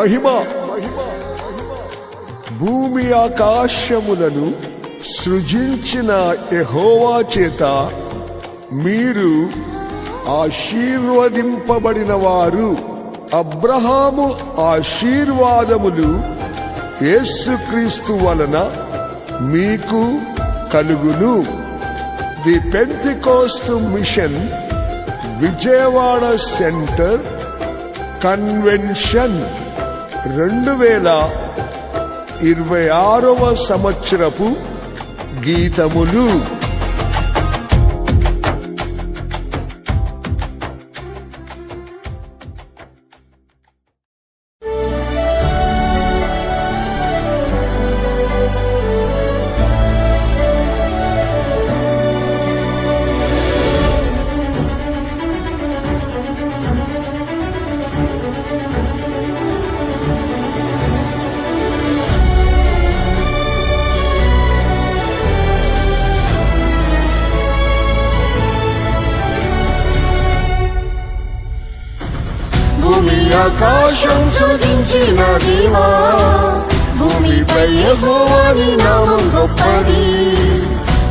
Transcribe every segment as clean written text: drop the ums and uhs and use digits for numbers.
మహిమ. భూమి ఆకాశములను సృజించిన యెహోవా చేత మీరు ఆశీర్వదింపబడిన వారు. అబ్రహాము ఆశీర్వాదములు యేసుక్రీస్తు వలన మీకు కలుగును. The Pentecost mission Vijayawada centre convention 2026వ సంవత్సరపు గీతములు. ఆకాశం సృజించిన దేవా, భూమిపై యెహోవా నీ నామం గొప్పది.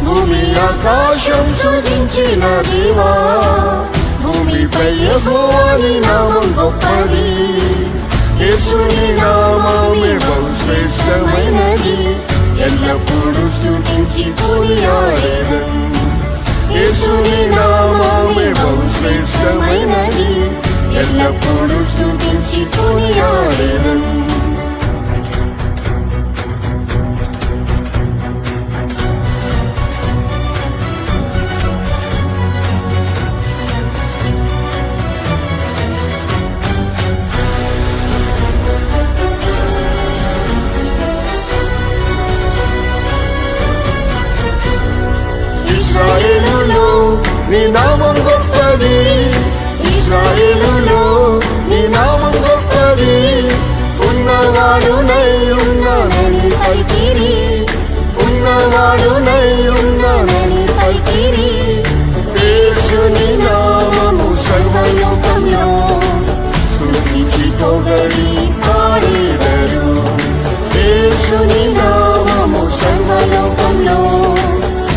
భూమి ఆకాశం సృజించిన దేవా, భూమిపై యెహోవా నీ నామం గొప్పది. యేసుని నామమే బహు శ్రేష్టమైనది, ఎల్లప్పుడూ స్తుతించి కొనియాడెదన్. యేసుని నామమే బహు శ్రేష్టమైనది, ఎల్లప్పుడూ స్తుతించి కొనియాడెదన్. ఇశ్రాయేలులో నీ నామం గొప్పది, ఇశ్రాయేలులో నీ నామం గొప్పది. ఉన్నవాడునై ఉన్నానని పలికిరి, ఉన్నవాడునై ఉన్నానని పలికిరి. యేసుని నామము సర్వలోకంలో స్తుతించి పొగడి పాడెదరు. యేసుని నామము సర్వలోకంలో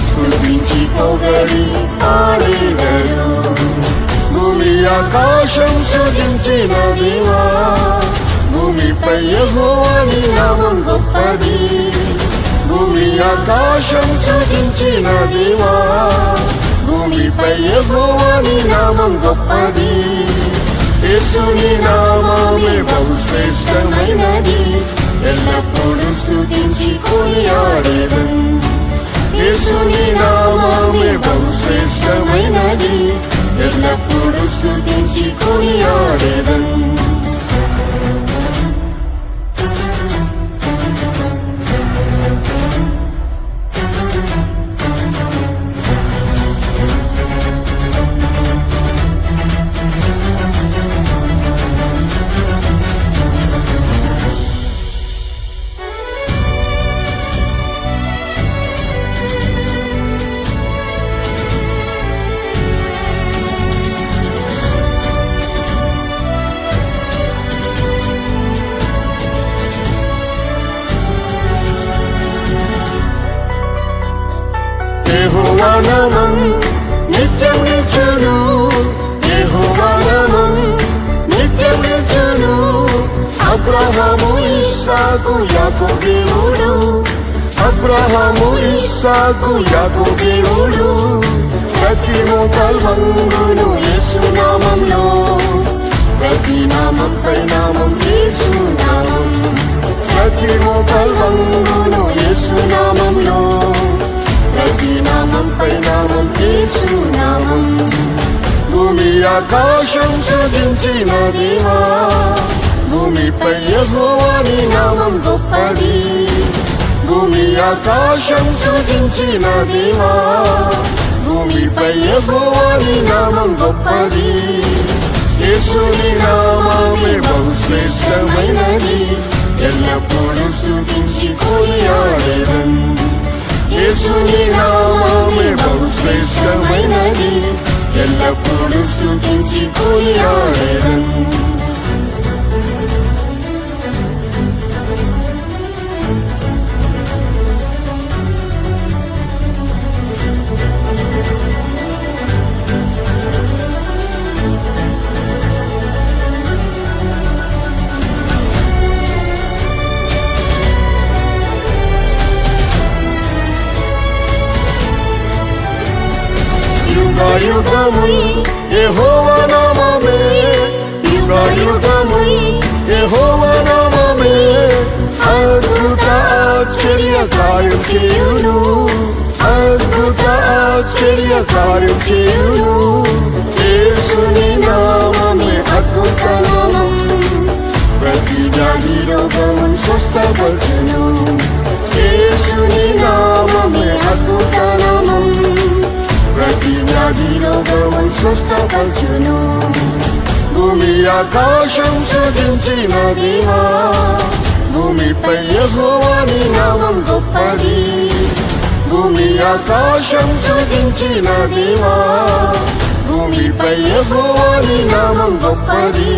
స్తుతించి పొగడి పాడెదరు. భూమి ఆకాశం సృజించిన దేవా, భూమిపై యెహోవా నీ నామం గొప్పది. భూమి ఆకాశం సృజించిన దేవా, భూమిపై యెహోవా నీ నామం గొప్పది. యేసుని నామమే బహు శ్రేష్టమైనది, ఎల్లప్పుడూ స్తుతించి కొనియాడెదన్. యేసుని నామమే బహు శ్రేష్టమైనది, ఎల్లప్పుడూ స్తుతించి కొనియాడెదన్. యెహోవా నామం నిత్యం నిల్చును, యెహోవా నామం నిత్యం నిల్చును. అబ్రహాము ఇస్సాకు యాకోబు దేవుడు, అబ్రహాము ఇస్సాకు యాకోబు దేవుడు. ప్రతి మోకాలు వంగును యేసు నామంలో, ప్రతి నామంపై నామం యేసు నామం. ప్రతి మోకాలు వంగును యేసు నామంలో, ప్రతి నామంపై నామం యేసు నామం. భూమి ఆకాశం సృజించిన దేవా, భూమిపై యెహోవా నీ నామం గొప్పది. భూమి ఆకాశం సృజించిన దేవా, భూమిపై యెహోవా నీ నామం గొప్పది. యేసుని నామమే బహు శ్రేష్టమైనది, ఎల్లప్పుడూ స్తుతించి కొనియాడెదన్. యేసుని నామమే బహు శ్రేష్టమైనది, ఎల్లప్పుడూ స్తుతించి కొనియాడెదన్. యుగయుగముల్ యెహోవా నామమే, యుగయుగముల్ యెహోవా నామమే అద్భుత ఆశ్చర్య కార్యం చేయును, అద్భుత ఆశ్చర్య కార్యం చేయును. యేసుని నామమే అద్భుత నామం, ప్రతి వ్యాధి రోగమును స్వస్థపరచును. యేసుని నామమే అద్భుత నామం, ప్రతి వ్యాధి రోగమును స్వస్థపరచును. భూమి ఆకాశం సృజించిన దేవా, భూమిపై యెహోవాని నామం గొప్పది. భూమి ఆకాశం సృజించిన దేవా, భూమిపై యెహోవాని నామం గొప్పది.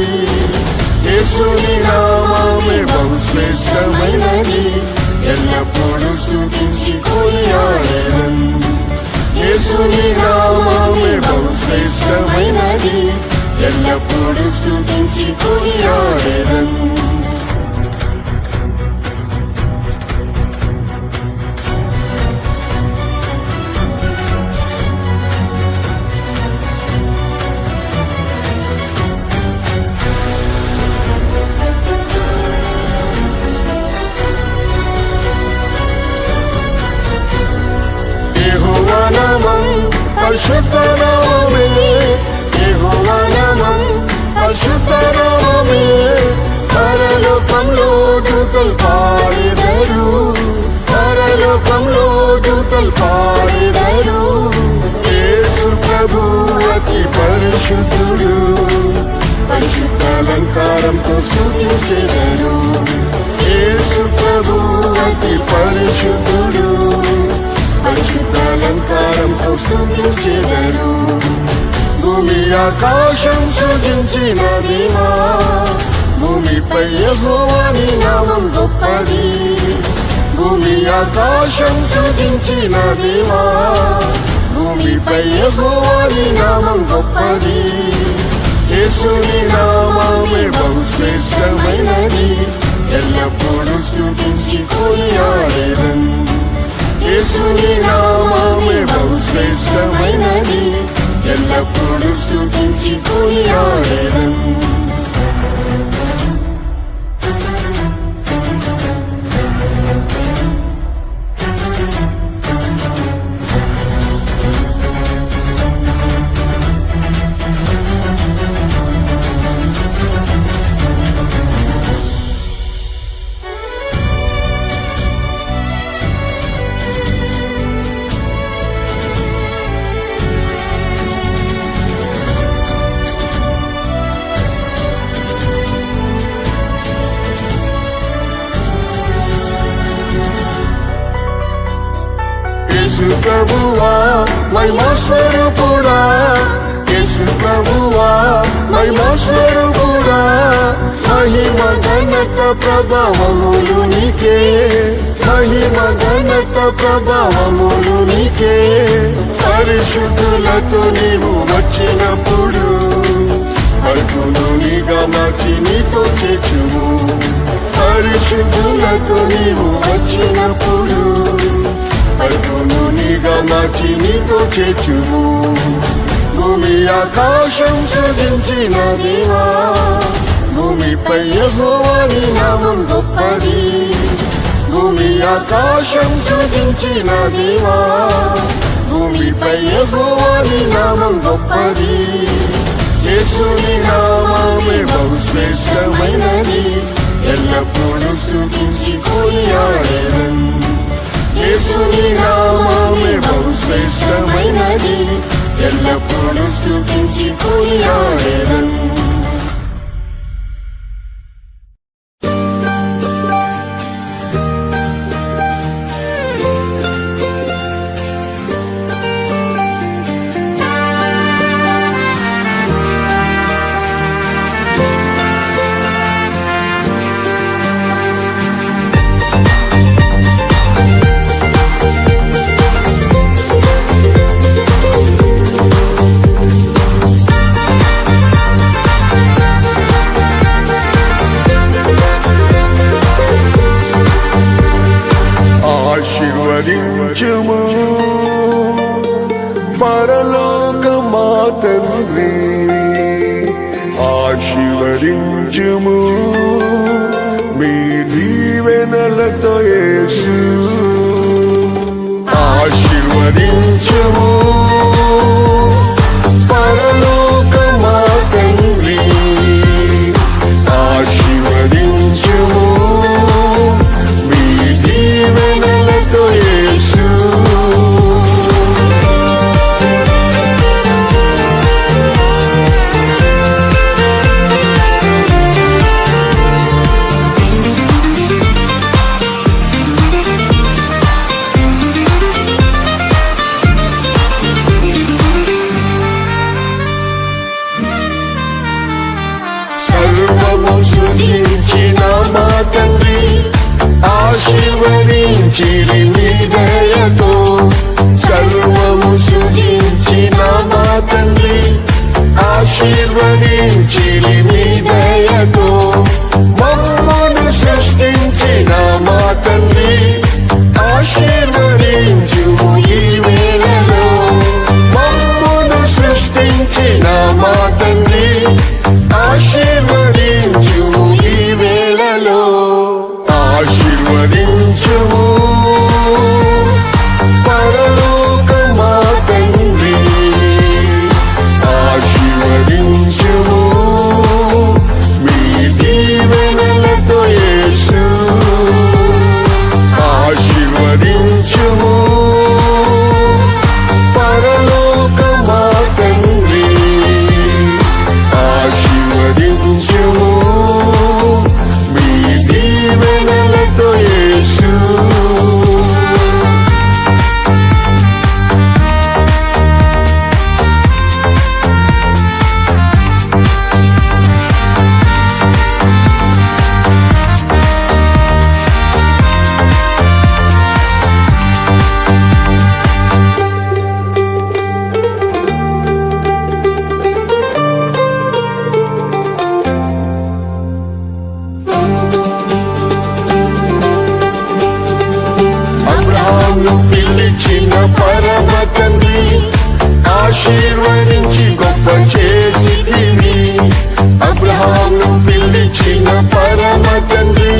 యేసుని నామమే బహుశ్రేష్టమైనది, ఎల్లప్పుడూ స్తుతించి కొనియాడెదన్. యేసుని నామమే బహుశ్రేష్టమైనది, ఎల్లప్పుడూ స్తుతించి కొనియాడెదన్. యెహోవా నామం పరిశుద్ధ నామమే, యెహోవా నామం పరిశుద్ధ నామమే. పరలోకంలో దూతలు పాడెదరు, పరలోకంలో దూతలు పాడెదరు. యేసు ప్రభు అతి పరిశుద్ధుడు, పరిశుద్ధ అలంకారంతో స్తుతించెదరు. యేసు ప్రభు అతి పరిశుద్ధుడు, పరిశుద్ధ అలంకారంతో స్తుతించెదరు. భూమి ఆకాశం సృజించిన దేవా, భూమిపై యెహోవాని నామం గొప్పది. భూమి ఆకాశం సృజించిన దేవా, భూమిపై యెహోవాని నామం గొప్పది. యేసుని నామమే బహుశ్రేష్టమైనది, ఎల్లప్పుడూ స్తుతించి కొనియాడెదన్. యేసుని నామమే బహుశ్రేష్టమైనది, ఎల్లప్పుడూ స్తుతించి కొనియాడెదన్. యేసు ప్రభువా మహిమా స్వరూపుడా, యేసు ప్రభువా మహిమా స్వరూపుడా. మహిమ ఘనత ప్రభావములు నీకే, మహిమ ఘనత ప్రభావములు నీకే. పరిశుద్ధులతో నీవు వచ్చినప్పుడు అర్జును నీగా మార్చి నీతో చేర్చుము. పరిశుద్ధులతో నీవు వచ్చినప్పుడు అర్జును నీగా మార్చి నీతో చేర్చుము. భూమి ఆకాశం సృజించిన దేవా, భూమిపై యెహోవాని నామం గొప్పది. భూమి ఆకాశం సృజించిన దేవా, భూమిపై యెహోవాని నామం గొప్పది. యేసుని నామమే బహుశ్రేష్టమైనది, ఎల్లప్పుడూ స్తుతించి కొనియాడెదన్. యేసుని నామమే బహుశ్రేష్టమైనది, ఎల్లప్పుడూ స్తుతించి కొనియాడెదన్. ఆశీర్వదించుము పరలోకమ మా తండ్రి ఆశీర్వదించుము మీ దీవెనలతో యేసు ఆశీర్వదించుము పరలోక మా తండ్రి ఆశీర్వదించుము మీ దీవెనలతో యేసు సర్వము సృజించిన మా తండ్రి ఆశీర్వదించిరి మీ దయతో సర్వము సృజించిన మా తండ్రి ఆశీర్వదించిరి మీ దయతో మమ్మను సృష్టించిన మా తండ్రి ఆశీర్వదించుము ఈ వేళలో మమ్మను సృష్టించిన మా తండ్రి ఆశీర్వదించుము ఈ వేళలో ఆశీర్వదించుము పరలోక మా తండ్రి ఆశీర్వదించుము మీ దీవెనలతో యేసు ఆశీర్వదించుము పరలోక మా తండ్రి ఆశీర్వదించుము మీ దీవెనలతో యేసు అబ్రహామును పిలిచిన పరమ తండ్రి ఆశీర్వదించి గొప్ప చేసితివి అబ్రహామును పిలిచిన పరమ తండ్రి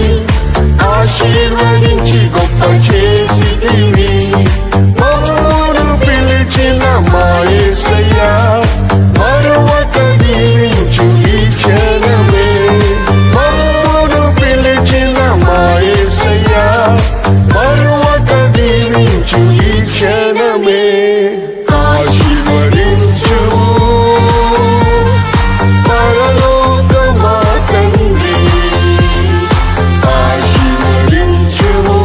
ఆశీర్వదించి గొప్ప చేసితివి మమ్మును పిలిచిన మా యేసయ్యా మరువక దీవించు ఈ క్షణమే మమ్మును పిలిచిన మా యేసయ్యా మరువక దీవించు ఈ క్షణమే ఆశీర్వదించుము పరలోక మా తండ్రి ఆశీర్వదించుము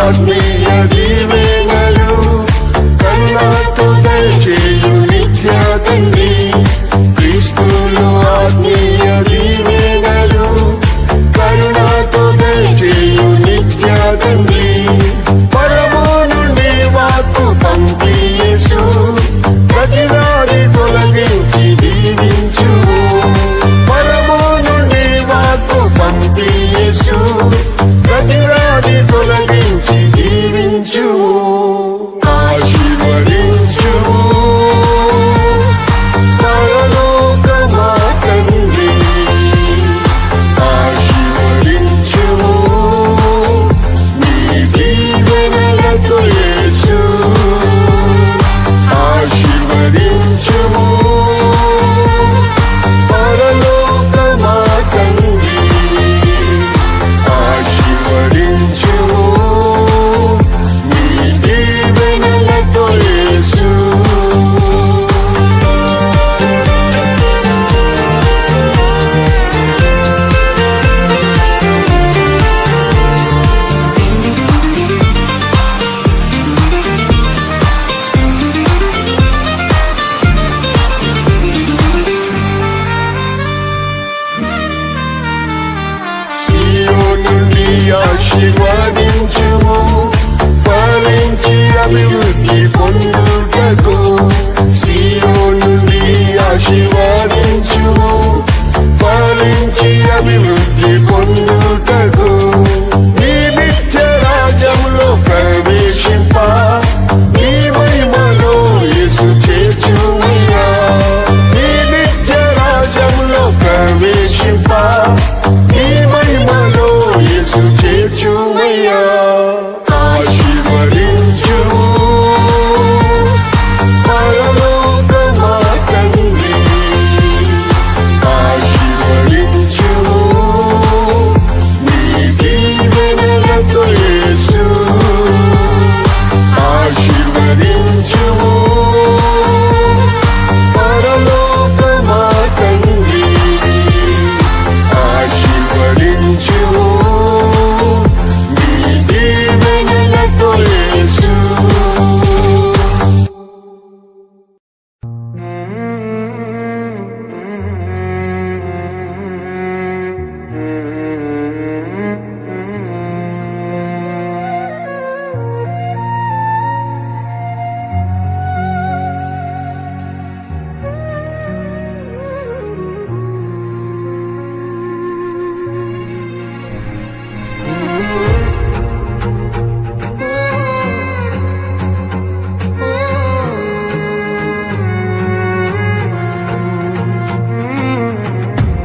ఆత్మీయ దీవెనలు కరుణతో దయచేయు నిత్య తండ్రి క్రీస్తులో ఆత్మీయ దీవెనలు కరుణతో దయచేయు నిత్య తండ్రి పరము నుండి వాక్కు పంపి యేసు ప్రతి వ్యాధి తొలగించి దీవించు పరము నుండి వాక్కు పంపి యేసు ప్రతి వ్యాధి తొలగించి దీవించు ఆశీర్వదించు పరలోకమా తండ్రి ఆశీర్వదించు నీ దీవెనలతో యేసు ఆశీర్వదించు పరలోకమా తండ్రి ఆశీర్వదించు నీ దీవెనలతో యేసు సియోనుని ఆశీర్వదించుము ఫలించి అభివృద్ధి పొందుటకు సియోనుని ఆశీర్వదించుము ఫలించి అభివృద్ధి పొందుటకు నీ నిత్య రాజ్యంలో ప్రవేశింప నీ మహిమలో యేసు చేర్చుమయ్యా నీ నిత్య రాజ్యంలో ప్రవేశింప నీ మహిమలో యేసు చేర్చుమయ్యా ఆశీర్వదించు పరలోకమా తండ్రి ఆశీర్వదించు నీ దీవెనలతో యేసు ఆశీర్వదించు పరలోకమా తండ్రి ఆశీర్వదించు నీ దీవెనలతో యేసు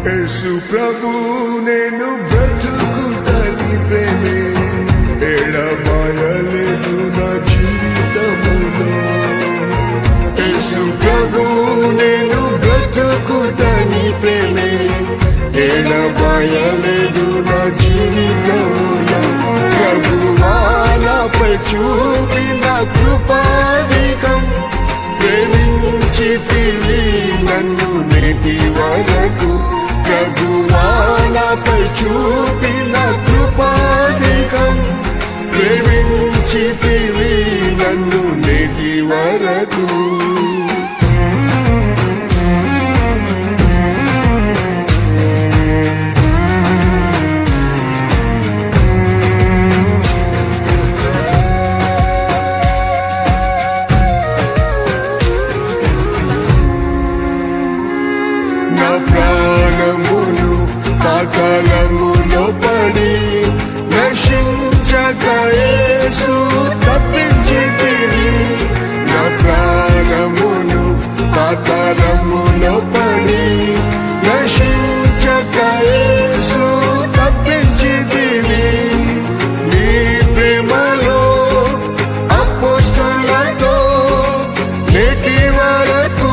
యేసు ప్రభు నేను బ్రతుకుటని ప్రేమే ఎడబాయలేదు నా జీవితములో యేసు ప్రభు నేను బ్రతుకుటని ప్రేమే ఎడబాయలేదు నా జీవితములో ప్రభువా నాపై చూపిన కృపాధికం ప్రేమించితివి నన్ను నేటి వరకు ప్రభువా నాపై చూపిన కృపాధికం ప్రేమించితివి నన్ను నేటి వరకు నా ప్రాణమును పాతాళములో పడి నశించక యేసు తప్పించితివి నా ప్రాణమును పాతాళములో పడి నశించక యేసు తప్పించితివి నీ ప్రేమలో అపోస్తలులతో నేటి వరకు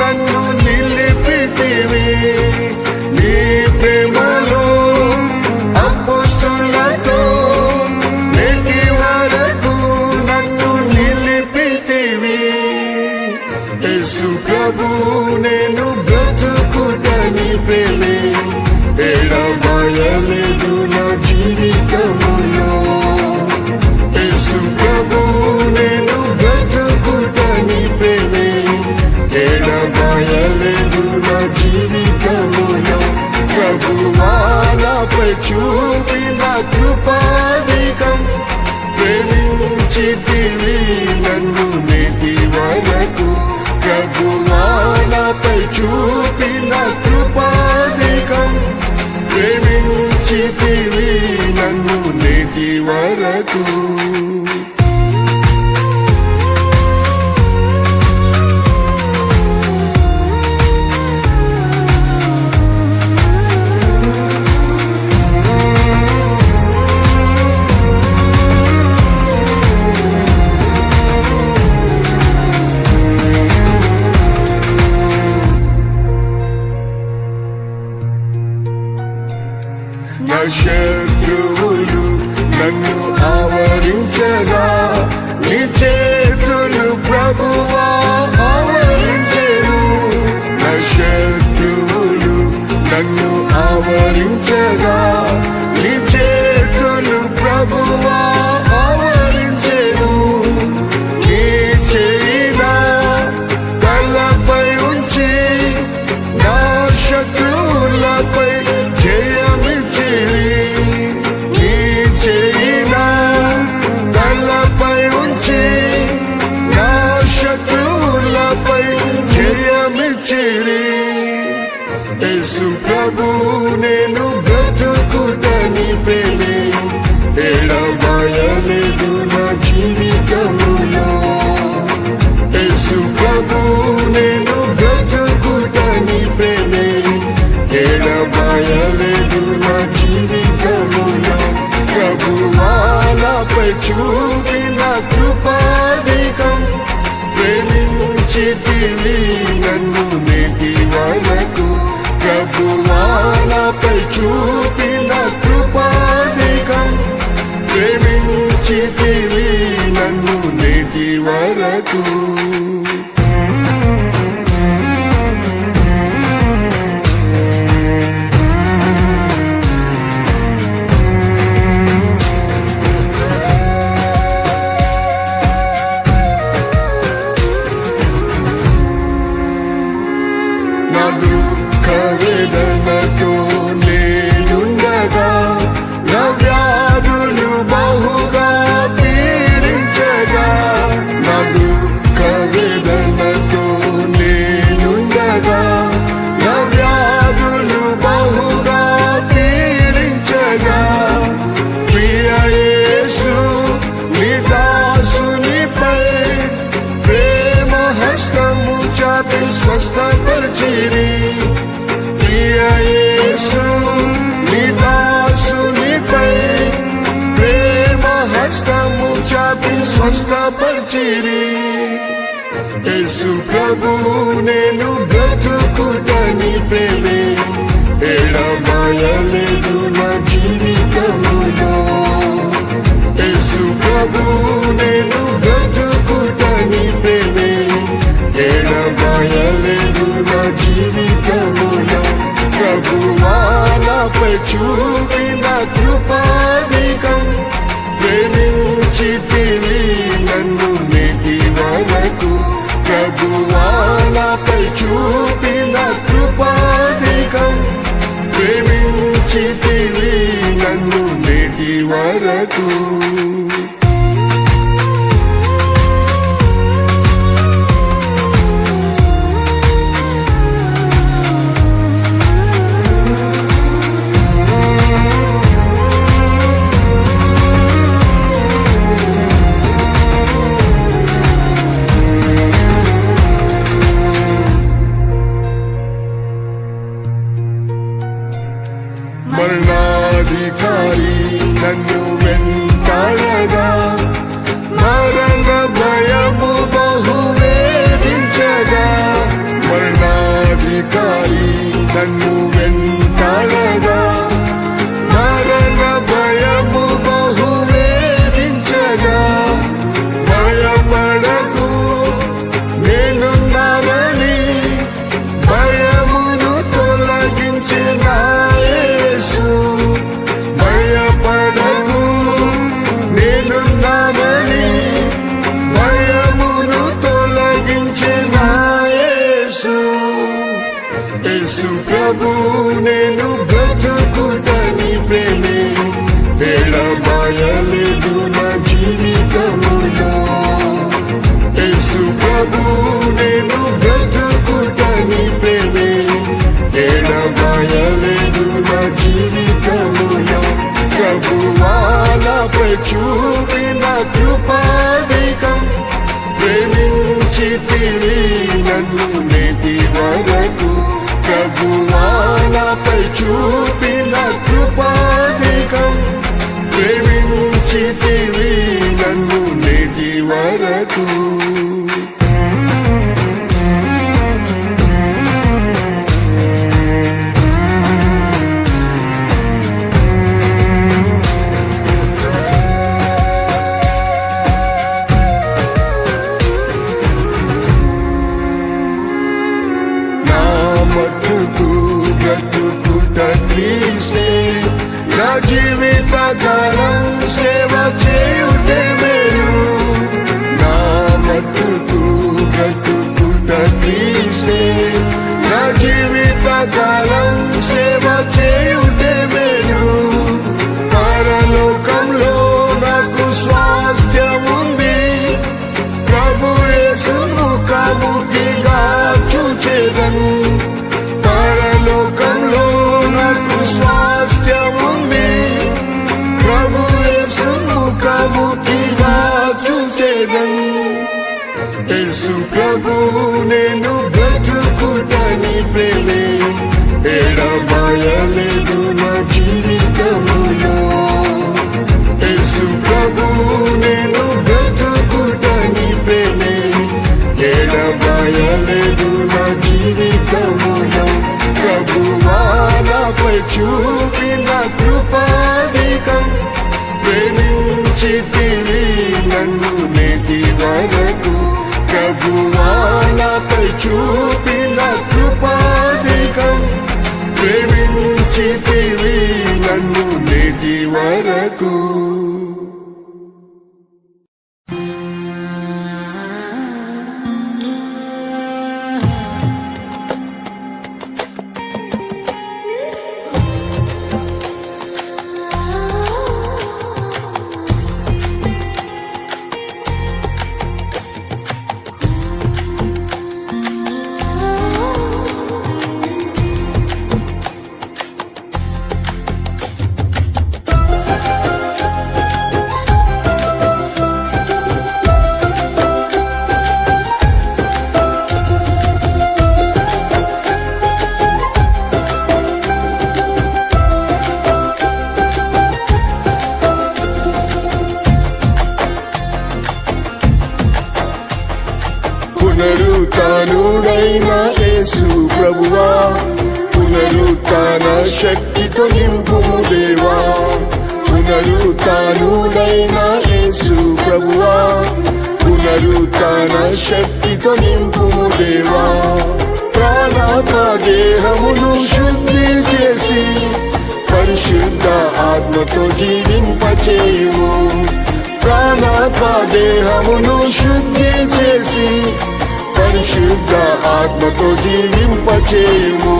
నన్ను నిలిపితివి నీ ప్రేమలో అపోస్తలులతో నేటి వరకు నన్ను నిలిపితివి యేసు ప్రభు నేను బ్రతుకు ప్రేమించితివి నన్ను నేటి వరకు. నా శత్రువులు నన్ను ఆవరించగా నీ చేతులు ప్రభువా ఆవరించెను. నా శత్రువులు నన్ను ఆవరించగా నీ చేతులు ప్రభువా ఆవరించెను. నీ చేయిన తలపై ఉంచి నా శత్రువులపై యేసు ప్రభు నేను బ్రతుకుటని ప్రేమే ఎడబాయలేదు నా జీవితములో. యేసు ప్రభు నేను బ్రతుకుటని ప్రేమే ఎడబాయలేదు నా జీవితములో. ప్రభువా నాపై చూపిన కృపాధికం ప్రేమించితివి నన్ను నేటి వరకు. ప్రభువా నాపై చూపిన కృపాధికం ప్రేమించితివి నన్ను నేటి వరకు. నా దుఃఖ వేదనతో నేనుండగా నా వ్యాధులు బహుగా పీడించగా. నా దుఃఖ వేదనతో నేనుండగా నా వ్యాధులు బహుగా పీడించగా. ప్రియ యేసు నీ దాసునిపై ప్రేమ హస్తము చాపి స్వస్థపరిచిరి. ప్రియ యేసు నీ దాసునిపై ప్రేమ హస్తము చాపి స్వస్థపరిచిరి. యేసు ప్రభు నేను బ్రతుకుటని ప్రేమే ఎడబాయలేదు నా జీవితములో. యేసు ప్రభు నేను బ్రతుకుటని ప్రేమే ఎడబాయలేదు నా జీవితములో. ప్రభువా నాపై చూపిన కృపాధికం ప్రేమించితివి నన్ను నేటి వరకు. ప్రభువా నాపై చూపిన కృపాధికం ప్రేమించితివి నన్ను నేటి వరకు. మరణాధికారి నన్ను వెంటాడగా మరణ భయము బహు వేధించగా. మరణాధికారి నన్ను వెంటాడగా మరణ భయము బహు వేధించగా. భయపడకు నేనున్నానని భయమును తొలగించిన యేసు. భయపడకు నేనున్నానని భయమును తొలగించిన యేసు. యేసు ప్రభు నేను బ్రతుకుటని ప్రేమే ఎడబాయలేదు నా జీవితములో. యేసు ప్రభు నేను బ్రతుకుటని ప్రేమే ఎడబాయలేదు నా జీవితములో. నాపై చూపిన కృపాధికం ప్రేమించితివి నన్ను నేటి వరకు ప్రభువా నాపై చూపిన కృపాధికం ప్రేమించితివి నన్ను నేటి వరకు నా జీవిత కాలం సేవ చేయుటే మేలు నా మట్టుకు బ్రతుకుట క్రీస్తే నా జీవిత కాలం సేవ చేయుటే మేలు పరలోకంలో నాకు స్వాస్థ్యం ఉంది ప్రభు యేసు ముఖాముఖిగా చూచేదను పరలోకంలో నాకు స్వాస్థ్యం ఉంది ప్రభు యేసు ముఖాముఖిగా చూసేదను యేసు ప్రభు నేను బ్రతుకుటని ప్రేమే ఎడబాయలేదు నా జీవితములో యేసు ప్రభు నేను బ్రతుకుటని ప్రేమే ఎడబాయలేదు నా జీవితములో ప్రభువా నాపై చూపిన కృపాధికం ప్రేమించితివి నన్ను నేటి వరకు ప్రభువా నాపై చూపిన కృపాధికం ప్రేమించితివి నన్ను నేటి వరకు పునరుత్థానుడైన యేసు ప్రభువా పునరుత్థాన శక్తితో నింపుము దేవా పునరుత్థానుడైన యేసు ప్రభువా పునరుత్థాన శక్తితో నింపుము దేవా ప్రాణాత్మ దేహమును శుద్ధి చేసి పరిశుద్ధ ఆత్మతో జీవింపచేయుము ప్రాణాత్మ దేహమును శుద్ధి చేసి పరిశుద్ధ ఆత్మతో జీవింపచేయుము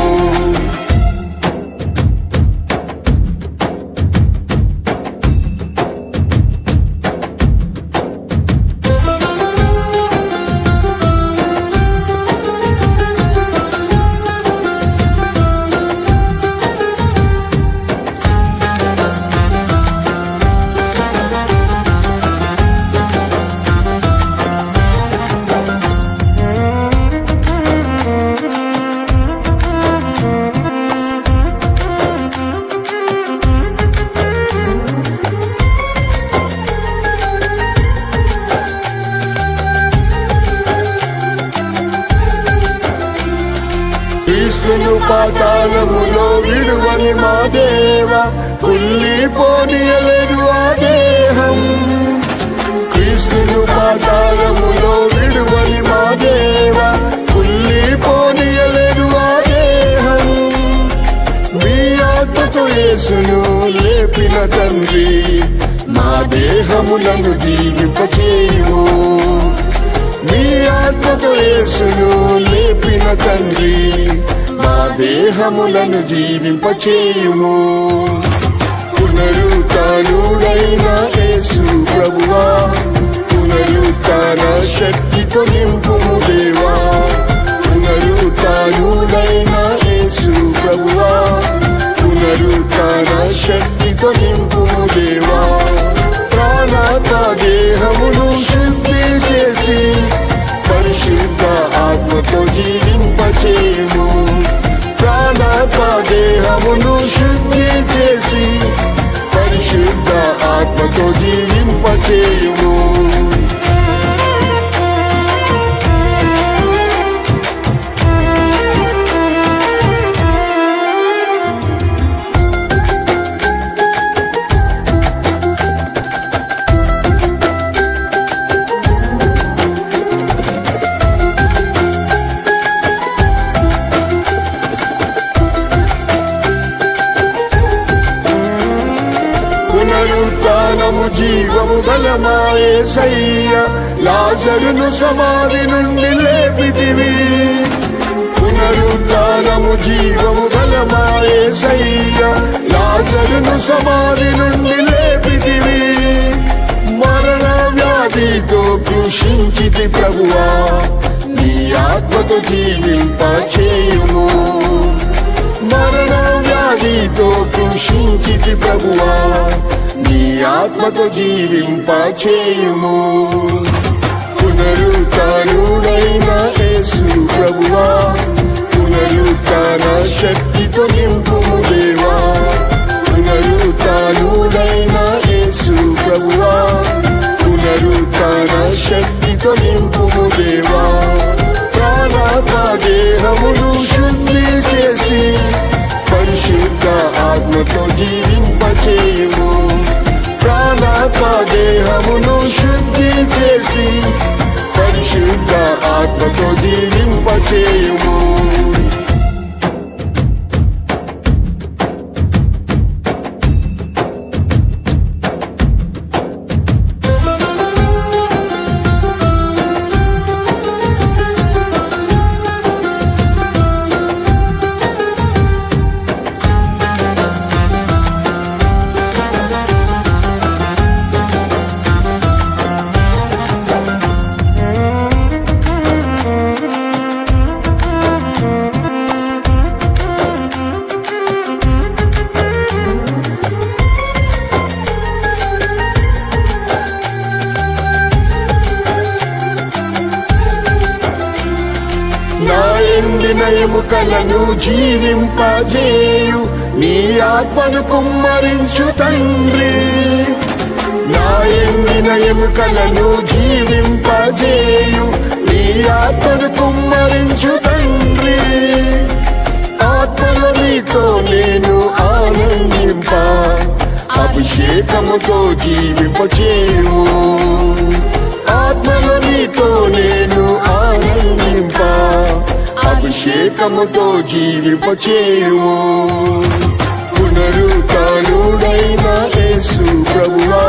క్రీస్తును పాతాళములో విడువని మా దేవా కుళ్ళిపోనీయలేదు ఆ దేహం క్రీస్తును పాతాళములో విడువని మా దేవా కుళ్ళిపోనీయలేదు ఆ దేహం మీ ఆత్మతో యేసును లేపిన తండ్రి మా దేహములను జీవింపచేయుము మీ ఆత్మతో యేసును లేపిన తండ్రి మా దేహములను జీవింపచేయుము పునరుత్థానుడైన యేసు ప్రభువా పునరుత్థాన శక్తితో నింపుము దేవా పునరుత్థానుడైన యేసు ప్రభువా పునరుత్థాన శక్తితో నింపుము దేవా ఆత్మతో జీవింపచేయుము ప్రాణాత్మ దేహమును శుద్ధి చేసి పరిశుద్ధ ఆత్మతో జీవింపచేయుము పునరుత్థానము జీవము గల మా యేసయ్య లాజరును సమాధి నుండి లేపితివి పునరుత్థానము జీవము గల మా యేసయ్య లాజరును సమాధి నుండి లేపితివి మరణ వ్యాధితో కృషించితి ప్రభువా నీ ఆత్మతో జీవింపచేయుము మరణ వ్యాధితో కృషించితి ప్రభువా నీ ఆత్మతో జీవింపచేయుము పునరుత్థానుడైన యేసు ప్రభువా పునరుత్థాన శక్తితో నింపుము దేవా పునరుత్థానుడైన యేసు ప్రభువా పునరుత్థాన శక్తితో నింపుము దేవా ప్రాణాత్మ దేహమును శుద్ధి చేసి పరిశుద్ధ ఆత్మతో జీవింపచేయుము ప్రాణాత్మ దేహమును శుద్ధి చేసి పరిశుద్ధ ఆత్మతో జీవింపచేయుము నా ఎండిన ఎముకలను జీవింపజేయు నీ ఆత్మను కుమ్మరించు తండ్రి నా ఎండిన ఎముకలను జీవింపజేయు నీ ఆత్మను కుమ్మరించు తండ్రి ఆత్మలో నీతో నేను ఆనందింప అభిషేకముతో జీవింపచేయు ఆత్మలో నీతో నేను ఆనందింప అభిషేకముతో జీవింపచేయు పునరుత్థానుడైన యేసు ప్రభువా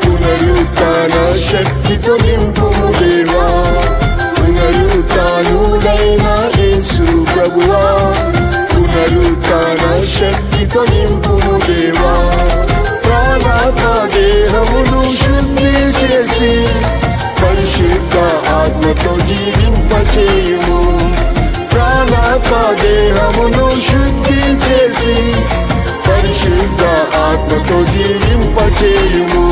పునరుత్థాన శక్తితో నింపుము దేవా పునరుత్థానుడైన యేసు ప్రభువా పునరుత్థాన శక్తితో నింపుము దేవా ప్రాణాత్మ దేహమును శుద్ధి చేసి పరిశుద్ధ ఆత్మతో జీవింపచేయుము ప్రాణాత్మ దేహమును శుద్ధి చేసి పరిశుద్ధ ఆత్మతో జీవింపచేయుము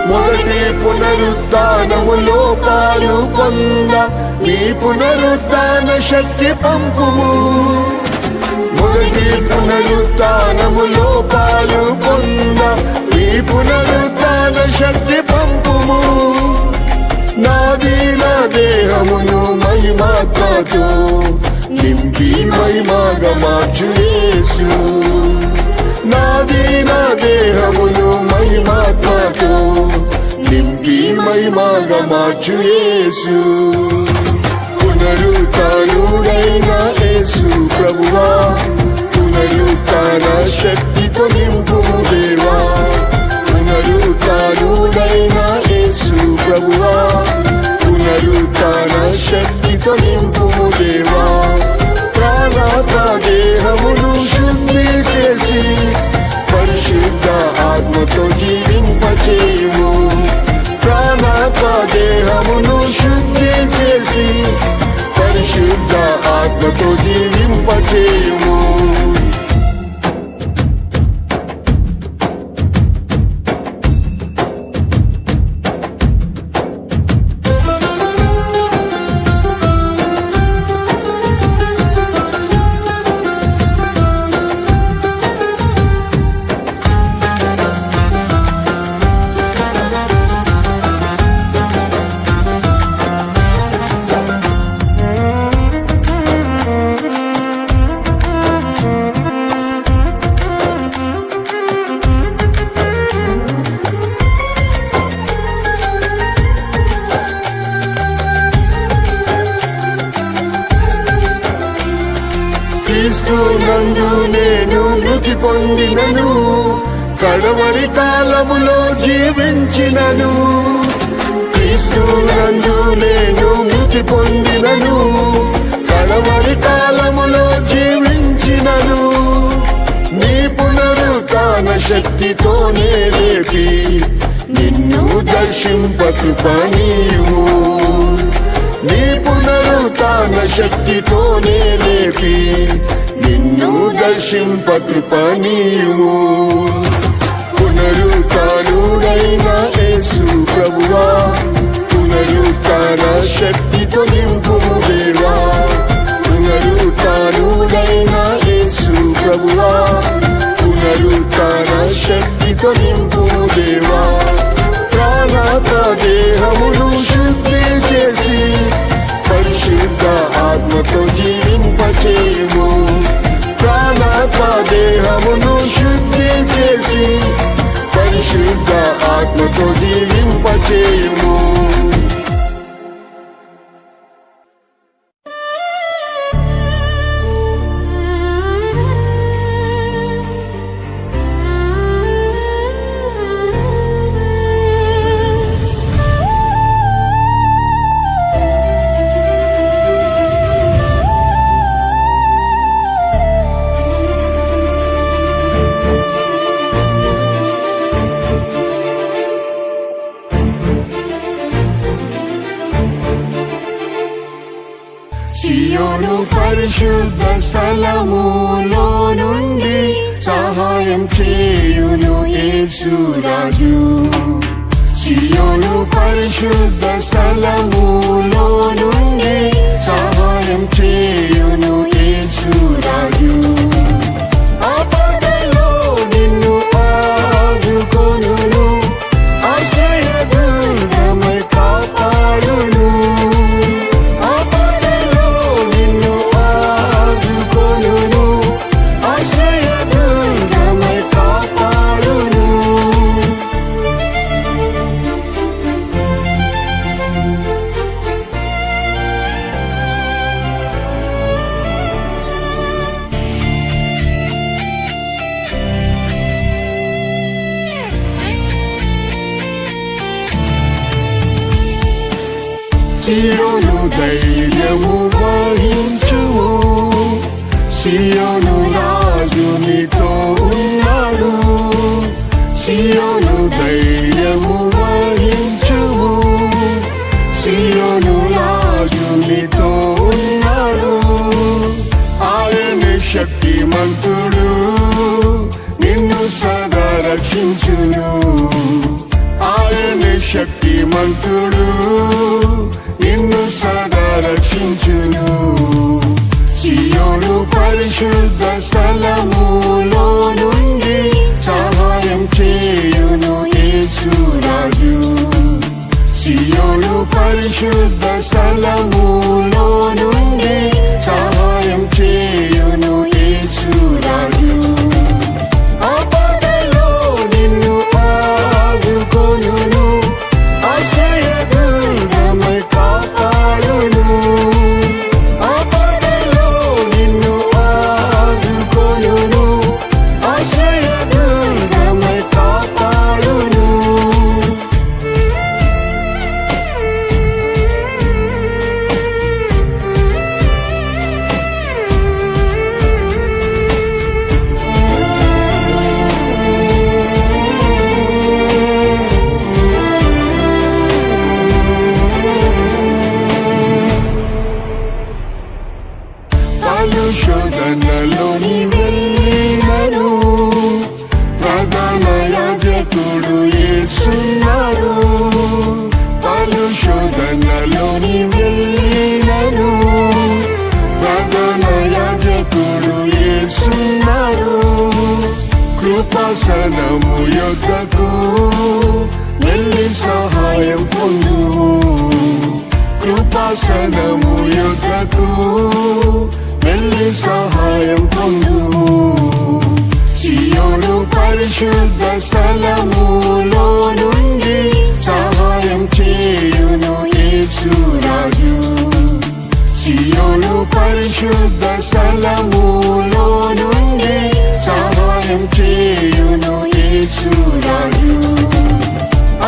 మొదటి పునరుత్థానములో పాలు పొంద నీ పునరుత్థాన శక్తి పంపుము మొదటి పునరుత్థానములో పాలు పొంద నీ పునరుత్థాన శక్తి పంపుము నాది నా దేహమును మహిమాత్మతో నింపి మహిమగా మార్చు యేసు నాది నా దేహమును మహిమాత్మతో నింపి మహిమగా మార్చు యేసు పునరుత్థానుడైన యేసు ప్రభువా పునరుత్థాన శక్తితో నింపుము దేవా పునరుత్థానుడైన యేసు ప్రభువా పునరుత్థాన శక్తితో నింపుము దేవా ప్రాణాత్మ దేహమును దేహమును శుద్ధి చేసి పరిశుద్ధ ఆత్మతో జీవింపచేయుము. క్రీస్తు నందు నేను మృతి పొందినను, కడవరి కాలములో జీవించినను. క్రీస్తు నందు నేను మృతి పొందినను, కడవరి కాలములో జీవించినను. నీ పునరుత్థాన శక్తితోనే లేపి నిన్ను దర్శింప కృప నీవు. నీ పునరుత్థాన శక్తితోనే లేపి నిన్ను దర్శింప కృప నీవు. పునరుత్థానుడైన యేసు ప్రభువా, పునరుత్థాన శక్తితో నింపుము దేవా. పునరుత్థానుడైన యేసు ప్రభువా, పునరుత్థాన శక్తితో నింపుము దేవా. ప్రాణాత్మ దేహమును శుద్ధి చేసి పరిశుద్ధ ఆత్మతో జీవింపచేయుము. ప్రాణాత్మ దేహమును శుద్ధి చేసి పరిశుద్ధ ఆత్మతో జీవింపచేయుము. సియోను పరిశుద్ధ స్థలములో నుండి సహాయం చేయును యేసురాజు. సియోను పరిశుద్ధ స్థలములో నుండి సహాయం చేయును యేసురాజు. ఆపదలో నిన్ను ఆదుకొనును, ఆశ్రయదుర్గమై కాపాడును. సియోను ధైర్యము వహించుము, సియోను రాజు నీతో ఉన్నాడు. సియోను ధైర్యము వహించుము, సియోను రాజు నీతో ఉన్నాడు. ఆయన శక్తిమంతుడు, నిన్ను సదా రక్షించును. ఆయన శక్తిమంతుడు, నిన్ను సదా రక్షించును. సియోను పరిశుద్ధ స్థలములో నుండి సహాయం చేయును యేసురాజు. సియోను పరిశుద్ధ స్థలములో నుండి సహాయం చేయును యేసురాజు. ఆపదలో నిన్ను ఆదుకొనును, ఆశ్రయదుర్గమై కాపాడును. ఆపదలో నిన్ను ఆదుకొనును, ఆశ్రయదుర్గమై కాపాడును. శోధనలోని వెళ్ళినను ప్రధాన యాజకుడు యేసున్నాడు. కృపాసనము యొద్దకు వెళ్ళి సహాయం పొందు. కృపాసనము యొద్దకు వెళ్ళి సహాయం పొందు. సియోను పరిశుద్ధ స్థలములో నుండి సహాయం చేయును యేసురాజు. సియోను పరిశుద్ధ స్థలములో నుండి సహాయం చేయును యేసురాజు.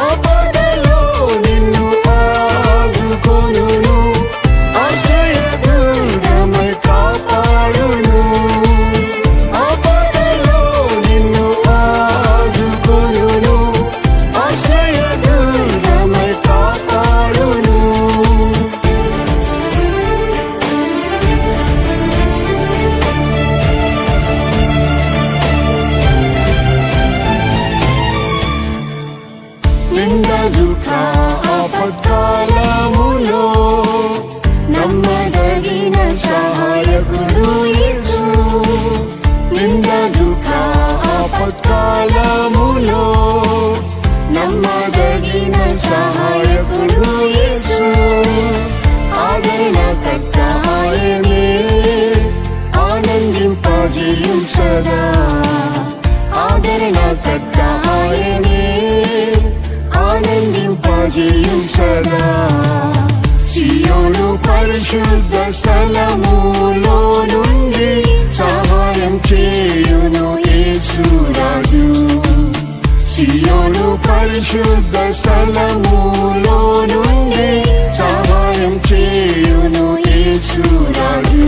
ఆపదలో నిన్ను ఆదుకొనును, ఆశ్రయదుర్గమై కాపాడును. ఆపదలో నిన్ను ఆదుకొనును, ఆశ్రయదుర్గమై కాపాడును. నిందదుఃఖ ఆపత్కాలములో నమ్మదగిన సహాయకుడు యేసు. నిందదుఃఖ ఆపత్కాలములో నమ్మదగిన సహాయకుడు యేసు. ఆదరణకర్త ఆయనే, ఆనందింపజేయు సదా. ఆదరణకర్త ఆయనే, ఆనందింపజేయు సదా. సియోను పరిశుద్ధ స్థలములో నుండి సహాయం చేయును యేసురాజు. సియోను పరిశుద్ధ స్థలములో నుండి సహాయం చేయును యేసురాజు.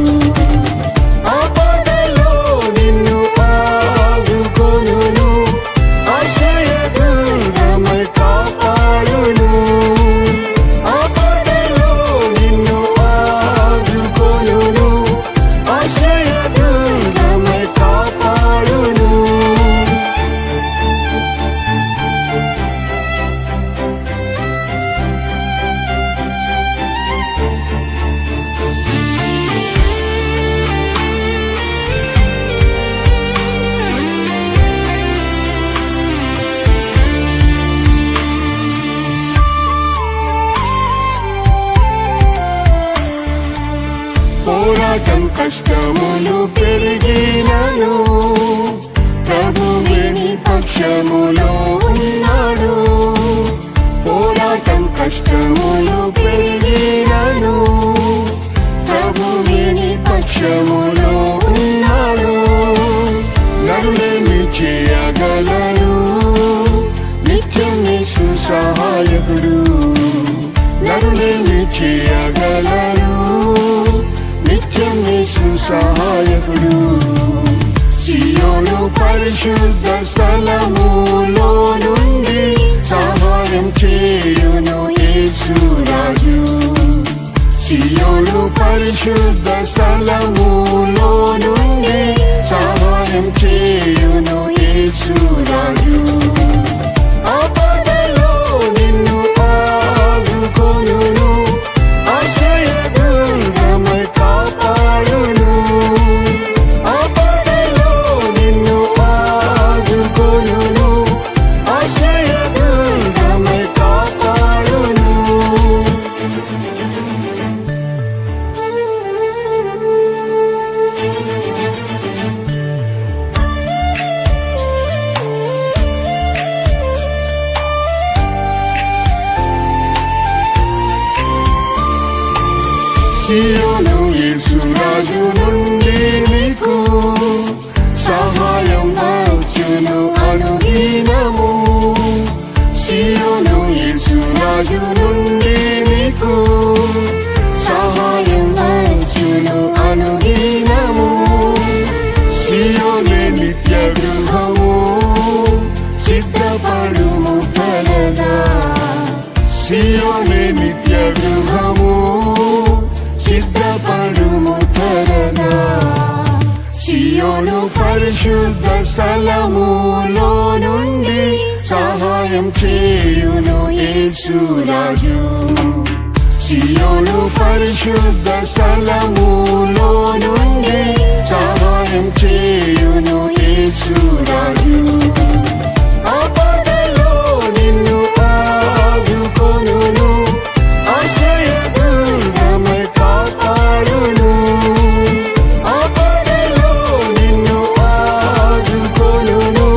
ఆపదలో నిన్ను ఆదుకొనును, ఆశ్రయదుర్గమై కాపాడును. ఆపదలో నిన్ను ఆదుకొనును, ఆశ్రయదుర్గమై కాపాడును. పోరాటం కష్టములు పెరిగినను ప్రభువే నీ పక్షములో ఉన్నాడు. పోరాటం కష్టములు పెరిగినను ప్రభువే నీ పక్షములో ఉన్నాడు. నరులేమి చేయగలరు, నిత్యం యేసు సహాయకుడు. నరులేమి చేయగలరు, నిత్యం యేసు సహాయకుడు. సియోను పరిశుద్ధ స్థలములో నుండి సహాయం చేయును యేసురాజు. సియోను పరిశుద్ధ స్థలములో నుండి సహాయం చేయును యేసురాజు. ఆపదలో నిన్ను ఆదుకొనును, ఆశ్రయదుర్గమై కాపాడును. ఆపదలో నిన్ను ఆదుకొనును, ఆశ్రయదుర్గమై కాపాడును. సియోను యేసురాజు నుండి నీకు సహాయం వచ్చును అనుదినము. సియోను యేసురాజు నుండి నీకు సహాయం వచ్చును అనుదినము. సియోనే నిత్య గృహము, సిద్ధపడుము త్వరగా. సియోనే నిత్య గృహము, సిద్ధపడుము త్వరగా. సియోను పరిశుద్ధ స్థలములో నుండి సహాయం చేయును యేసురాజు. పరిశుద్ధ స్థలములో నుండి సహాయం చేయును యేసురాజు. ఆపదలో నిన్ను ఆదుకొనును, ఆశ్రయ దుర్గమై కాపాడును. ఆపదలో నిన్ను ఆదుకొనును,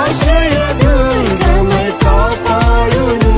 ఆశ్రయ దుర్గమై కాపాడును.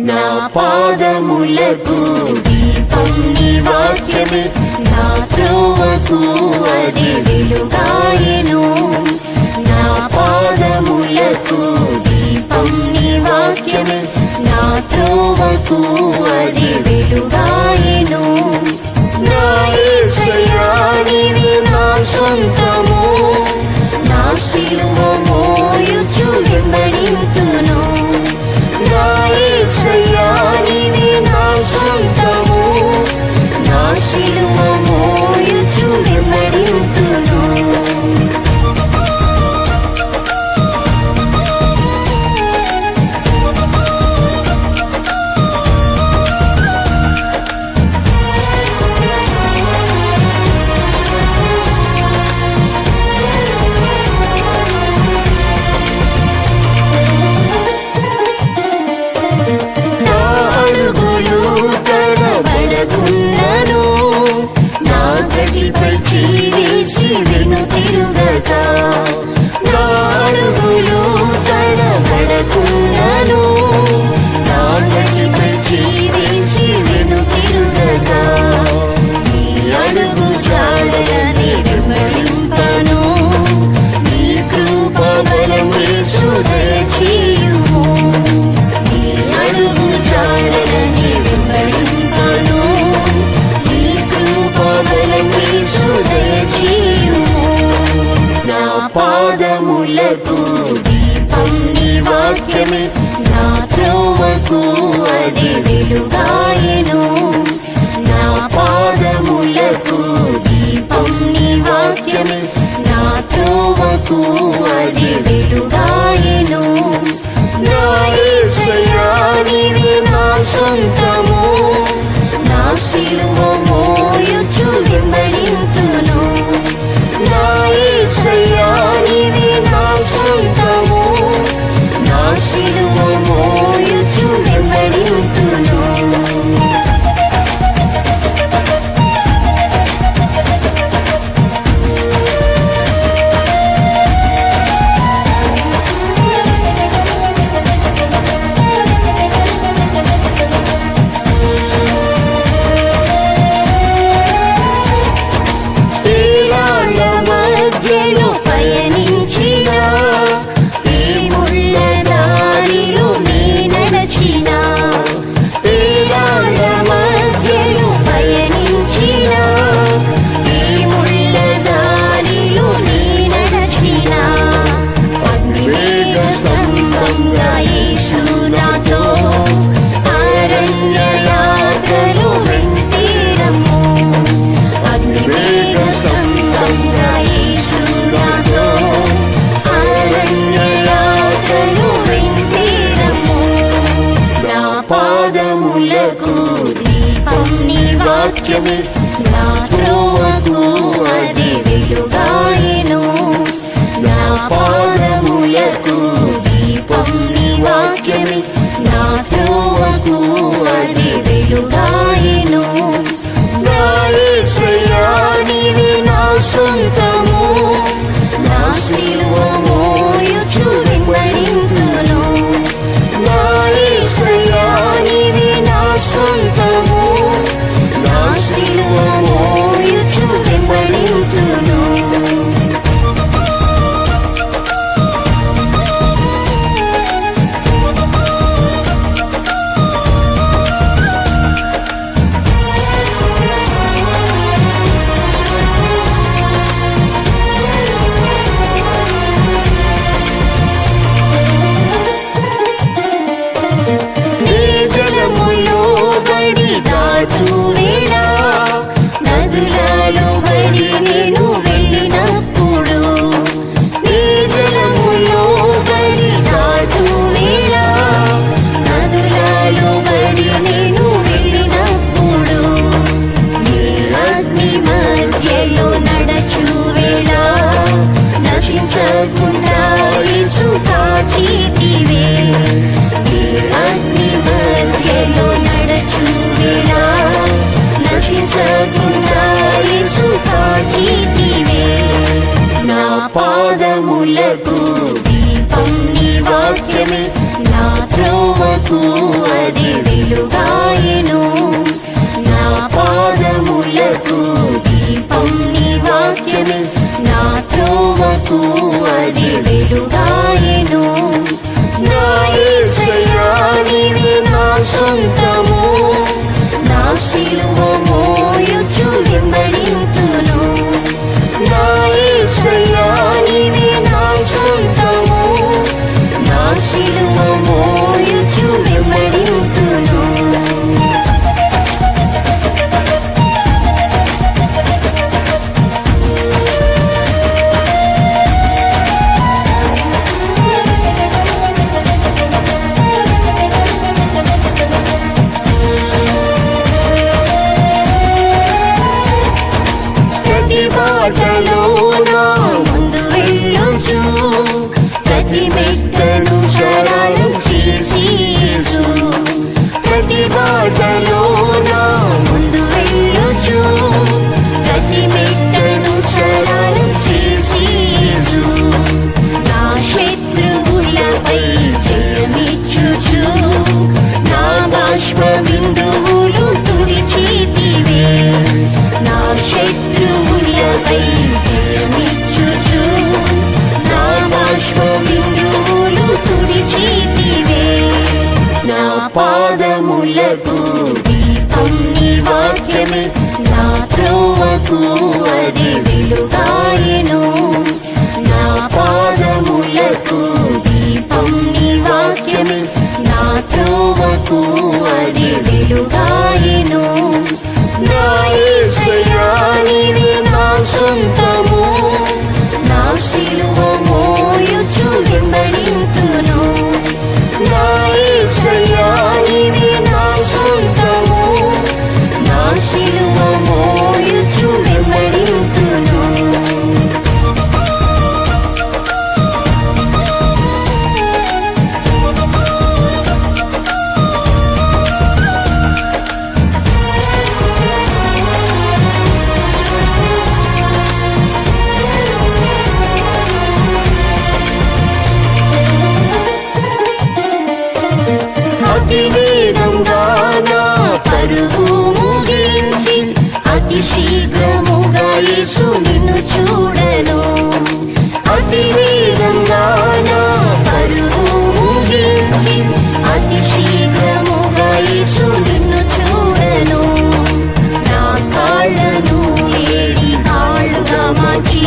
నా పాదములకు దీపం నీ వాక్యమే, నా త్రోవకు అది వెలుగాయెను. నా పాదములకు దీపం నీ వాక్యమే, నా త్రోవకు అది వెలుగాయెను. నా యేసయ్యా నీవే నా సొంతము, నా శిలువ మోయుచు వెంబడింతును. నా యేసయ్యా నీవే నా సొంతము, నా శిలువ మోయుచు వెంబడింతును. నా అడుగులు తడబడకున్నను, నా గడిపై చేసి వెనుతిరుగక. నా అడుగులు తడబడకున్నను, నా గడిపై చేసి వెనుతిరుగక. నీ అడుగు జాడలని వెంబడింపను, నీ కృప బలం యేసు దయచేయుము. నీ అడుగు జాడలని వెంబడింపను, నీ కృప బలం యేసు దయచేయుము. నా పాదములకు దీపం నీ వాక్యమే, నా త్రోవకు అది వెలుగాయెను. నా పాదములకు దీపం నీ వాక్యమే, నా త్రోవకు అది వెలుగాయెను. నా యేసయ్యా నీవే నా సొంతము, నా శిలువ మోయుచు వెంబడింతును. నా యేసయ్యా నీవే నా సొంతము, నా శిలువ మోయుచు వెంబడింతును. పాదములకు దీపం నీ వాక్యమే నా త్రోవకు అది వెలుగాయెను నా పాదములకు దీపం నీ వాక్యమే నా త్రోవకు అది వెలుగాయెను నా యేసయ్యా నీవే నా సొంతము నా శిలువ మోయుచు వెంబడింతును నా యేసయ్యా నీవే నా సొంతము నా శిలువ మోయుచు వెంబడింతును ప్రతి బాటలో నా ముందు వెళ్ళొచ్చు ప్రతి మెట్టను శరణం చేసి యేసు ప్రతి బాటలో నా ముందు వెళ్ళొచ్చు ప్రతి మెట్టను శరణం చేసి యేసు నా శత్రువులపై జయమిచ్చుచు నా బాష్ప బిందువులు తుడిచితివే నా శత్రువులపై జయమిచ్చుచు నా బాష్ప బిందువులు తుడిచితివే నా పాదములకు దీపం నీ వాక్యమే నా త్రోవకు అది వెలుగాయెను నా పాదములకు దీపం నీ వాక్యమే నా త్రోవకు అది వెలుగాయెను నా యేసయ్యా నీవే నా సొంతము నా శిలువ మోయుచు వెంబడింతును నా యేసయ్యా నీవే నా సొంతము నా శిలువ మోయుచు వెంబడింతును అతి వేగంగా నా పరుగు ముగించి అతి శీఘ్రముగా యేసు నిన్ను చూడను అతి వేగంగా నా పరుగు ముగించి అతి శీఘ్రముగా యేసు నిన్ను చూడను నా కాళ్ళను ఏడి కాళ్ళుగా మార్చి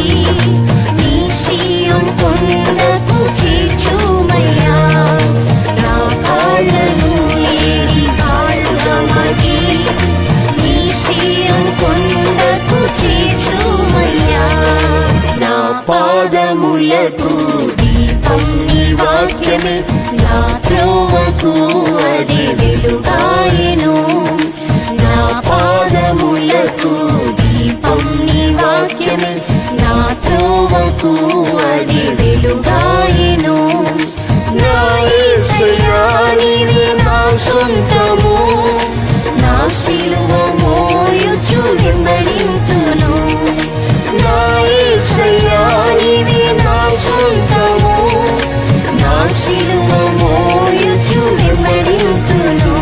నీ సీయోను కొండకు చేర్చుమయ్యా నా కాళ్ళను ఏడి కాళ్ళుగా మార్చి నీ సీయోను కొండకు చేర్చుమయ్యా నా పాదములకు దీపం నీ వాక్యమే నా త్రోవకు అది వెలుగాయెను నా పాదములకు దీపం నీ వాక్యమే నా త్రోవకు అది వెలుగాయెను నా యేసయ్యా నీవే నా సొంతము నా శిలువ మోయుచు వెంబడింతును నా యేసయ్యా నీవే నా సొంతము నా శిలువ మోయుచు వెంబడింతును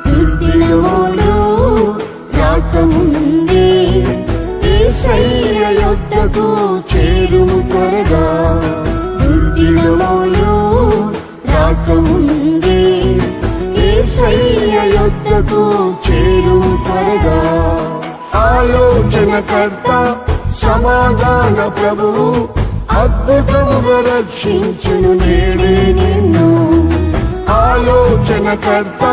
దుర్దినములు రాకముందే యేసయ్య యొద్దకు చేరుము త్వరగా దుర్దినములు రాకముందే యేసయ్య యొద్దకు చేరుము త్వరగా ఆలోచనకర్త సమాధాన ప్రభువు అద్భుతముగా రక్షించును నేడే నిన్ను ఆలోచనకర్త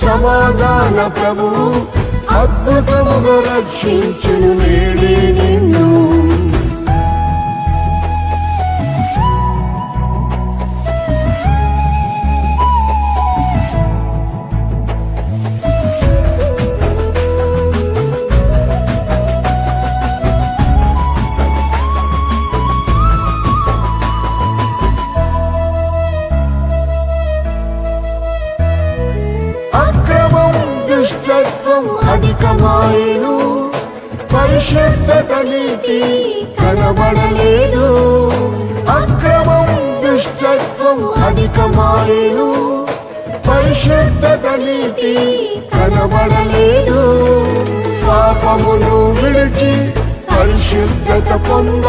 సమాధాన ప్రభువు అద్భుతముగా రక్షించును నేడే నిన్ను పరిశుద్ధత నీతి కనబడలేదు, అక్రమం దుష్టత్వం అధికమాయను. పరిశుద్ధత నీతి కనబడలేదు, పాపమును విడిచి పరిశుద్ధత పొంద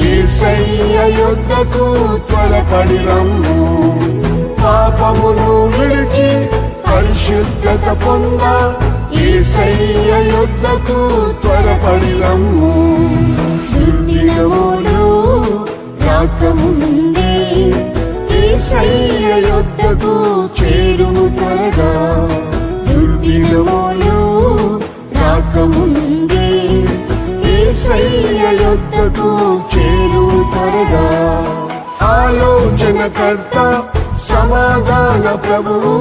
యేసయ్య యొద్దకు త్వరపడి రమ్ము. పాపమును విడిచి పరిశుద్ధత పొంద యేసయ్య యొద్దకు త్వరపడి రమ్ము. దుర్దినములు రాకముందే యేసయ్య యొద్దకు చేరుము త్వరగా. దుర్దినములు రాకముందే యేసయ్య యొద్దకు చేరుము త్వరగా. ఆలోచనకర్త సమాధాన ప్రభువు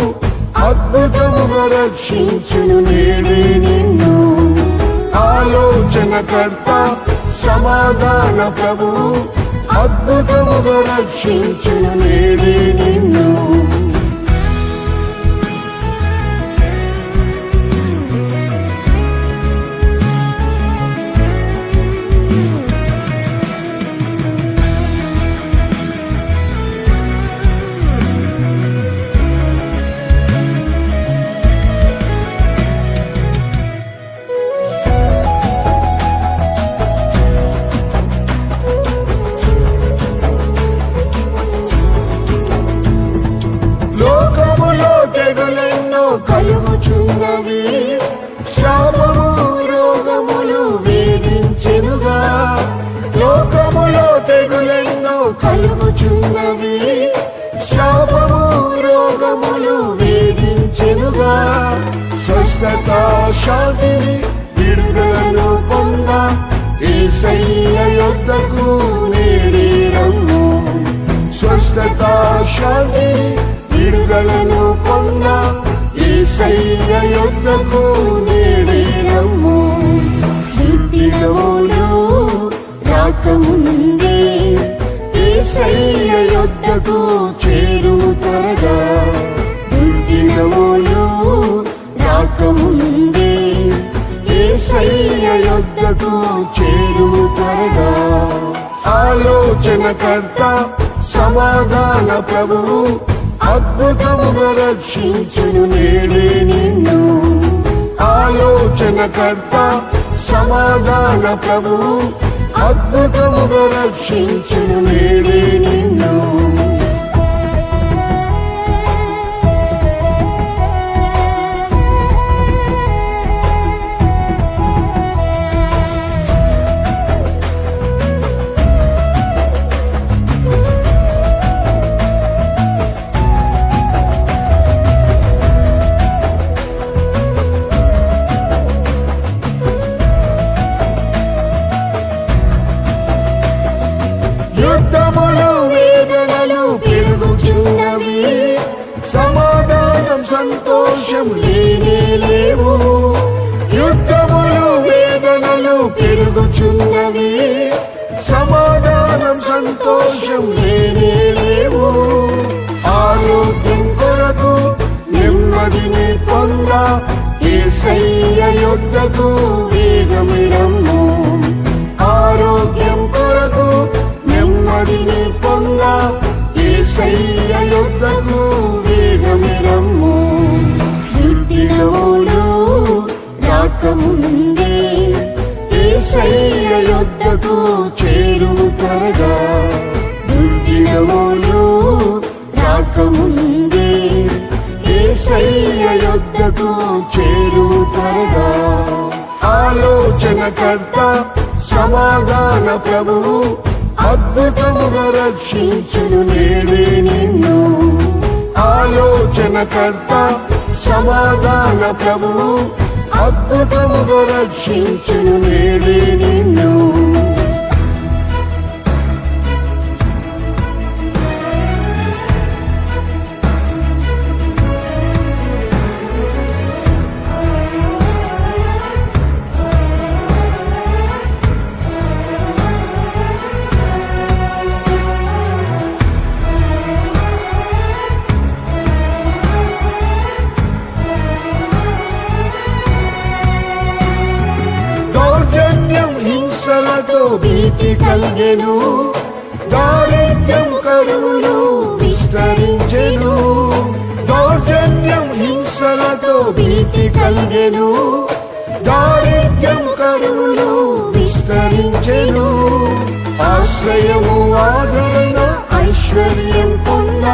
అద్భుతముగా రక్షించును నేడే నిన్ను. ఆలోచనకర్త సమాధాన ప్రభువు అద్భుతముగా రక్షించును నేడే నిన్ను. లోకములో తెగులెన్నో కలుగుచున్నవి, శాపము రోగములు వేధించెనుగా. లోకములో తెగులెన్నో కలుగుచున్నవి, శాపము రోగములు వేధించెనుగా. స్వస్థత శాంతిని విడుదలను పొంద యేసయ్య యొద్దకు నేడే రమ్ము. స్వస్థత శాంతిని విడుదలను పొంద యేసయ్య యొద్దకు నేడే రమ్ము. దుర్దినములు రాకముందే యేసయ్య యొద్దకు చేరుము త్వరగా. దుర్దినములు రాకముందే యేసయ్య యొద్దకు చేరుము త్వరగా. ఆలోచనకర్త సమాధాన ప్రభువు అద్భుతముగా రక్షించును నేడే నిన్ను. ఆలోచనకర్త సమాధాన ప్రభువు అద్భుతముగా రక్షించును నేడే నిన్ను. యుద్ధములు వేదనలు పెరుగుచున్నవి, సమాధానం సంతోషం లేనే లేవు. యుద్ధములు వేదనలు పెరుగుచున్నవి, సమాధానం సంతోషం లేనే లేవు. ఆరోగ్యం కొరకు నెమ్మదిని పొంద యేసయ్య యొద్దకు వేగమి రమ్ము. ఆరోగ్యం కొరకు నెమ్మదిని పొంద యేసయ్య యొద్దకు వేగమి రమ్ము. దుర్దినములు రాకముందే యేసయ్య యొద్దకు చేరుము త్వరగా. దుర్దినములు రాకముందే యేసయ్య యొద్దకు చేరుము త్వరగా. ఆలోచనకర్త సమాధాన ప్రభువు అద్భుతముగా రక్షించును నేడే నిన్ను. ఆలోచనకర్త సమాధాన ప్రభువు అద్భుతముగా రక్షించును నేడే నిన్ను. భీతి కలిగెను, దారిద్ర్యం కరువులు విస్తరించెను. దౌర్జన్యం హింసలతో భీతి కలిగెను, దారిద్ర్యం కరువులు విస్తరించెను. ఆశ్రయము ఆదరణ ఐశ్వర్యం పొంద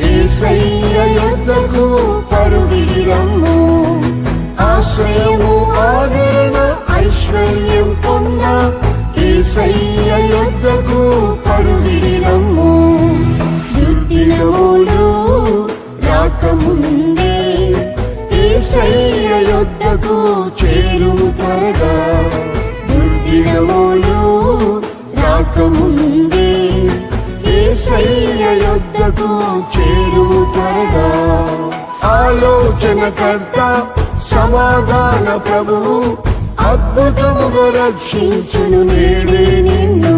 యేసయ్య యొద్దకు పరుగిడి రమ్ము. ఆశ్రయము ఆదరణ ఐశ్వర్యం పొంద యేసయ్య యొద్దకు పరుగిడి రమ్ము. దుర్దినములు రాకముందే యేసయ్య యొద్దకు చేరుము త్వరగా. దుర్దినములు రాకముందే యేసయ్య యొద్దకు చేరుము త్వరగా. ఆలోచనకర్త సమాధాన ప్రభువు అద్భుతముగా రక్షించును నేడే నిన్ను.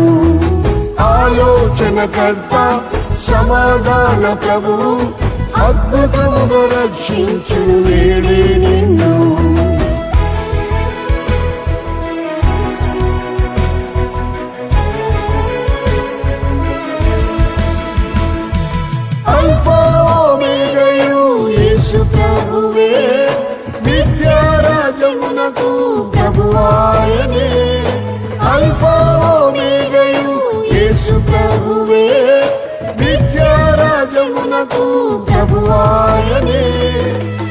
ఆలోచనకర్త సమాధాన ప్రభువు అద్భుతముగా రక్షించును నేడే నిన్ను. అల్ఫా ఓమెగాయు యేసు ప్రభువే, విద్యారాజమునకు ప్రభువాయనే. అల్ఫా ఓమెగాయు యేసు ప్రభువే, విద్యారాజమునకు ప్రభువాయనే.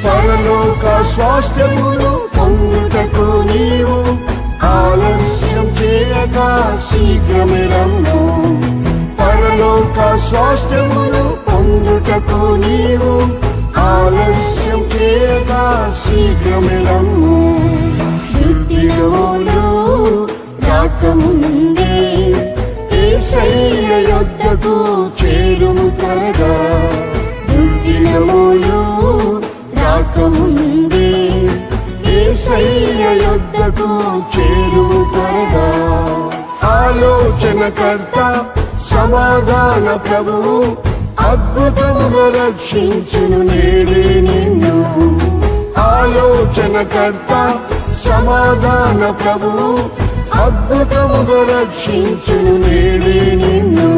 పరలోక స్వాస్థ్యమును పొందుటకు నీవు ఆలస్యం చేయక శీఘ్రమే రమ్ము. పరలోక స్వాస్థ్యమును పొందుటకు నీవు ఆలస్యం చేయక శీఘ్రమే రమ్ము. దుర్దినములు రాకముందే యేసయ్య యొద్దకు చేరుము త్వరగా. దుర్దినములు రాకముందే యేసయ్య యొద్దకు చేరుము త్వరగా. ఆలోచనకర్త సమాధాన ప్రభువు అద్భుతముగా రక్షించును నేడే నిన్ను. ఆలోచనకర్త సమాధాన ప్రభువు అద్భుతముగా రక్షించును నేడే నిన్ను.